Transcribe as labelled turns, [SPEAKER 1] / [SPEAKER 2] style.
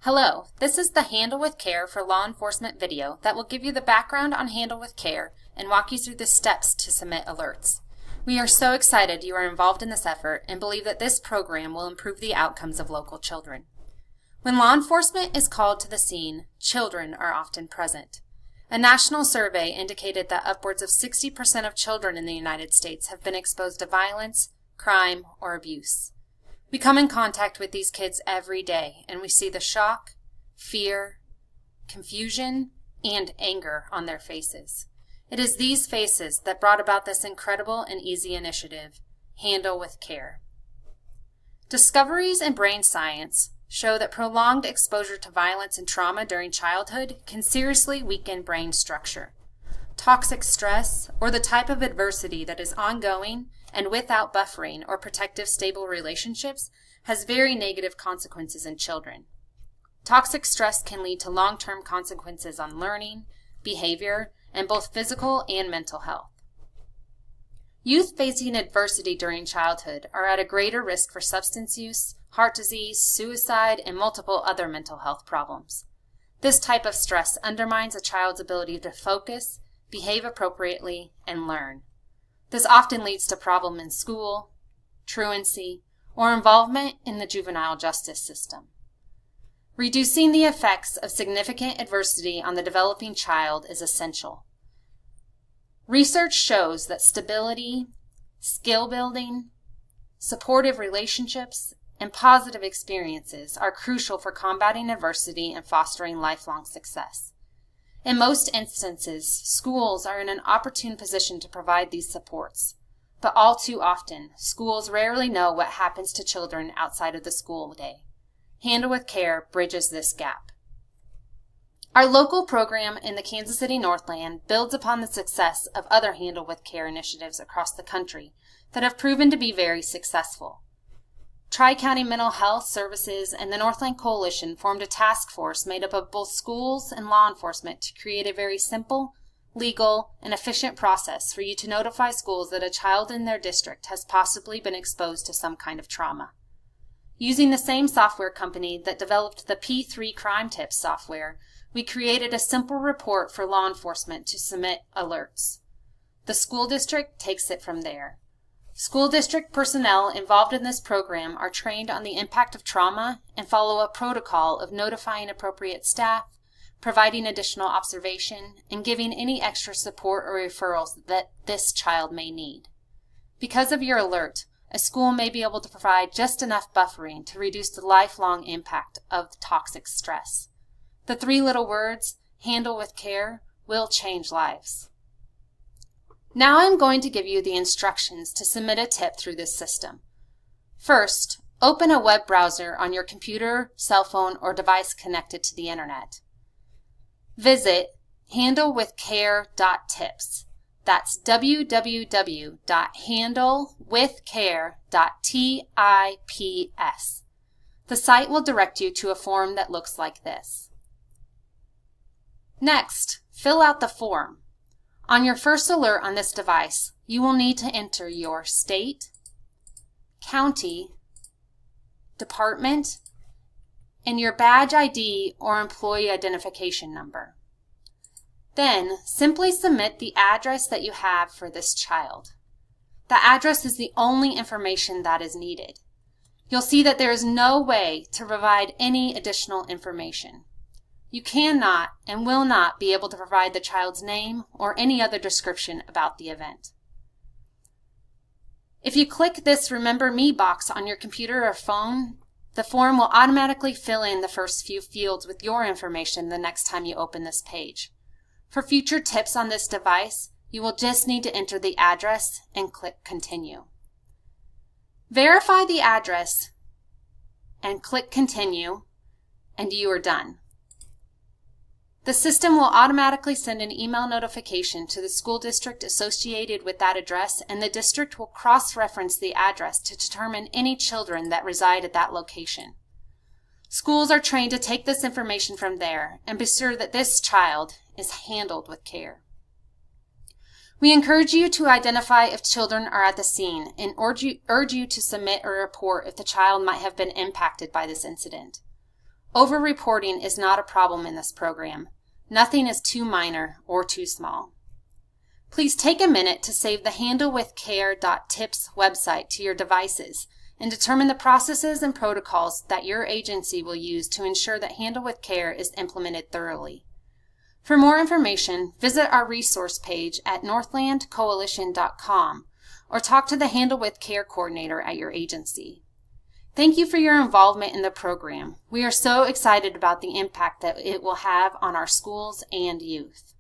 [SPEAKER 1] Hello, this is the Handle with Care for Law Enforcement video that will give you the background on Handle with Care and walk you through the steps to submit alerts. We are so excited you are involved in this effort and believe that this program will improve the outcomes of local children. When law enforcement is called to the scene, children are often present. A national survey indicated that upwards of 60% of children in the United States have been exposed to violence, crime, or abuse. We come in contact with these kids every day, and we see the shock, fear, confusion, and anger on their faces. It is these faces that brought about this incredible and easy initiative, Handle with Care. Discoveries in brain science show that prolonged exposure to violence and trauma during childhood can seriously weaken brain structure. Toxic stress, or the type of adversity that is ongoing and without buffering or protective stable relationships, has very negative consequences in children. Toxic stress can lead to long-term consequences on learning, behavior, and both physical and mental health. Youth facing adversity during childhood are at a greater risk for substance use, heart disease, suicide, and multiple other mental health problems. This type of stress undermines a child's ability to focus, behave appropriately, and learn. This often leads to problems in school, truancy, or involvement in the juvenile justice system. Reducing the effects of significant adversity on the developing child is essential. Research shows that stability, skill building, supportive relationships, and positive experiences are crucial for combating adversity and fostering lifelong success. In most instances, schools are in an opportune position to provide these supports, but all too often, schools rarely know what happens to children outside of the school day. Handle with Care bridges this gap. Our local program in the Kansas City Northland builds upon the success of other Handle with Care initiatives across the country that have proven to be very successful. Tri-County Mental Health Services and the Northland Coalition formed a task force made up of both schools and law enforcement to create a very simple, legal, and efficient process for you to notify schools that a child in their district has possibly been exposed to some kind of trauma. Using the same software company that developed the P3 Crime Tips software, we created a simple report for law enforcement to submit alerts. The school district takes it from there. School district personnel involved in this program are trained on the impact of trauma and follow a protocol of notifying appropriate staff, providing additional observation, and giving any extra support or referrals that this child may need. Because of your alert, a school may be able to provide just enough buffering to reduce the lifelong impact of toxic stress. The three little words, Handle with Care, will change lives. Now I'm going to give you the instructions to submit a tip through this system. First, open a web browser on your computer, cell phone, or device connected to the internet. Visit handlewithcare.tips. That's www.handlewithcare.tips. The site will direct you to a form that looks like this. Next, fill out the form. On your first alert on this device, you will need to enter your state, county, department, and your badge ID or employee identification number. Then, simply submit the address that you have for this child. The address is the only information that is needed. You'll see that there is no way to provide any additional information. You cannot and will not be able to provide the child's name or any other description about the event. If you click this Remember Me box on your computer or phone, the form will automatically fill in the first few fields with your information the next time you open this page. For future tips on this device, you will just need to enter the address and click Continue. Verify the address and click Continue, and you are done. The system will automatically send an email notification to the school district associated with that address, and the district will cross-reference the address to determine any children that reside at that location. Schools are trained to take this information from there and be sure that this child is handled with care. We encourage you to identify if children are at the scene and urge you to submit a report if the child might have been impacted by this incident. Over-reporting is not a problem in this program. Nothing is too minor or too small. Please take a minute to save the handlewithcare.tips website to your devices and determine the processes and protocols that your agency will use to ensure that Handle with Care is implemented thoroughly. For more information, visit our resource page at northlandcoalition.com or talk to the Handle with Care coordinator at your agency. Thank you for your involvement in the program. We are so excited about the impact that it will have on our schools and youth.